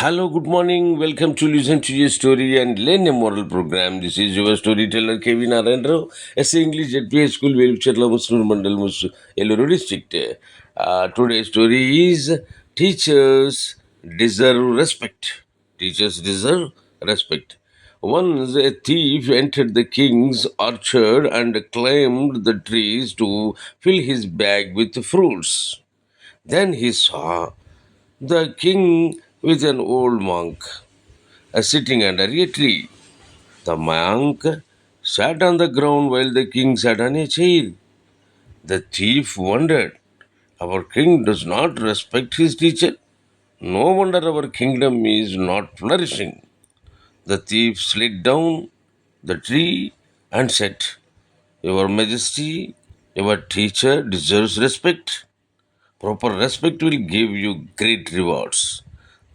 Hello, good morning. Welcome to listen to your story and learn a moral program. This is your storyteller Kevin Narendra, SA English at PA School, Velchatla Muslim Mandal Eluru district. Today's story is Teachers Deserve Respect. Teachers deserve respect. Once a thief entered the king's orchard and climbed the trees to fill his bag with fruits. Then he saw the king with an old monk sitting under a tree. The monk sat on the ground while the king sat on a chair. The thief wondered, our king does not respect his teacher. No wonder our kingdom is not flourishing. The thief slid down the tree and said, your Majesty, your teacher deserves respect. Proper respect will give you great rewards.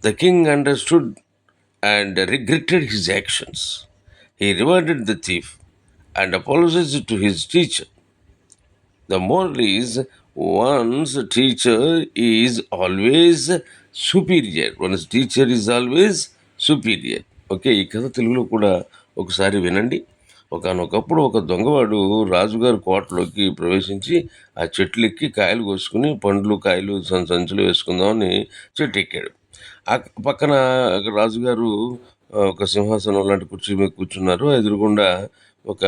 The king understood and regretted his actions. He rewarded the thief and apologized to his teacher. The moral is one's teacher is always superior. One's teacher is always superior. Okay, ఈ కథ తెలుగులో కూడా ఒకసారి వినండి. ఒకనొకప్పుడు ఒక దొంగవాడు రాజుగారి కోటలోకి ప్రవేశించి ఆ చెట్లు ఎక్కి కాయలు కోసుకుని పండ్లు కాయలు సంచులు వేసుకుందామని చెట్టు ఎక్కాడు. ఆ పక్కన రాజుగారు ఒక సింహాసనం లాంటి కుర్చీ మీద కూర్చున్నారు. ఎదురుగుండా ఒక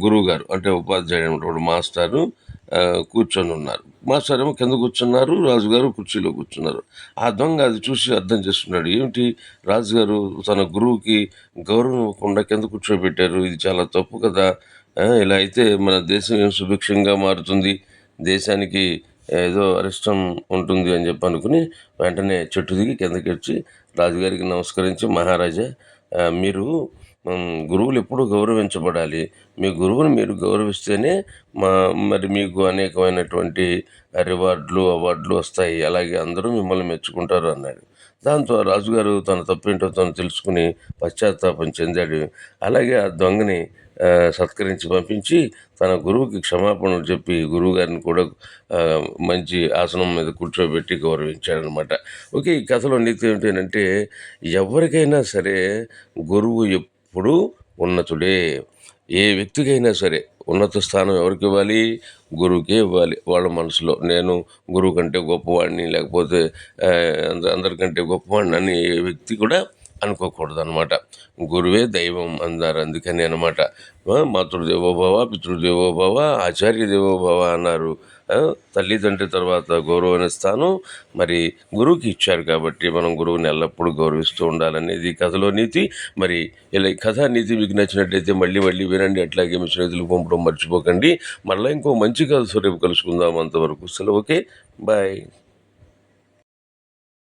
గురువు గారు అంటే ఉపాధ్యాయుడు అనమాట మాస్టారు కూర్చొని ఉన్నారు. మాస్టర్ ఏమో కింద కూర్చున్నారు, రాజుగారు కుర్చీలో కూర్చున్నారు. ఆ దొంగ అది చూసి అర్థం చేసుకున్నాడు, ఏమిటి రాజుగారు తన గురువుకి గౌరవం ఇవ్వకుండా కింద కూర్చోబెట్టారు, ఇది చాలా తప్పు కదా, ఇలా అయితే మన దేశం ఏం సుభిక్షంగా మారుతుంది, దేశానికి ఏదో అరిష్టం ఉంటుంది అని చెప్పి అనుకుని వెంటనే చెట్టు దిగి కిందకి వచ్చి రాజుగారికి నమస్కరించి, మహారాజా మీరు గురువులు ఎప్పుడూ గౌరవించబడాలి, మీ గురువుని మీరు గౌరవిస్తేనే మరి మీకు అనేకమైనటువంటి రివార్డులు అవార్డులు వస్తాయి, అలాగే అందరూ మిమ్మల్ని మెచ్చుకుంటారు అన్నాడు. దాంతో రాజుగారు తన తప్పేంటో తను తెలుసుకుని పశ్చాత్తాపం చెందాడు. అలాగే ఆ దొంగని సత్కరించి పంపించి తన గురువుకి క్షమాపణలు చెప్పి గురువుగారిని కూడా మంచి ఆసనం మీద కూర్చోబెట్టి గౌరవించాడనమాట. ఓకే, ఈ కథలో నీతి ఏమిటంటే ఎవరికైనా సరే గురువు ఎప్పుడు ఉన్నతుడే. ఏ వ్యక్తికైనా సరే ఉన్నత స్థానం ఎవరికి ఇవ్వాలి? గురువుకే ఇవ్వాలి. వాళ్ళ మనసులో నేను గురువు కంటే గొప్పవాడిని, లేకపోతే అందరికంటే గొప్పవాడిని అని ఏ వ్యక్తి కూడా అనుకోకూడదు అనమాట. గురువే దైవం అన్నారు, అందుకని అనమాట. మాతృదేవోభవ, పితృదేవోభవ, ఆచార్య దేవోభవ అన్నారు. తల్లిదండ్రి తర్వాత గౌరవమైన స్థానం మరి గురువుకి ఇచ్చారు కాబట్టి మనం గురువుని ఎల్లప్పుడూ గౌరవిస్తూ ఉండాలనేది కథలో నీతి. మరి ఇలా ఈ కథా నీతి మీకు నచ్చినట్లయితే మళ్ళీ వినండి. అట్లాగే మీ స్నేహితులకు పంపడం మర్చిపోకండి. మళ్ళీ ఇంకో మంచి కథ రేపు కలుసుకుందాం. అంతవరకు సెలవు. Okay, bye.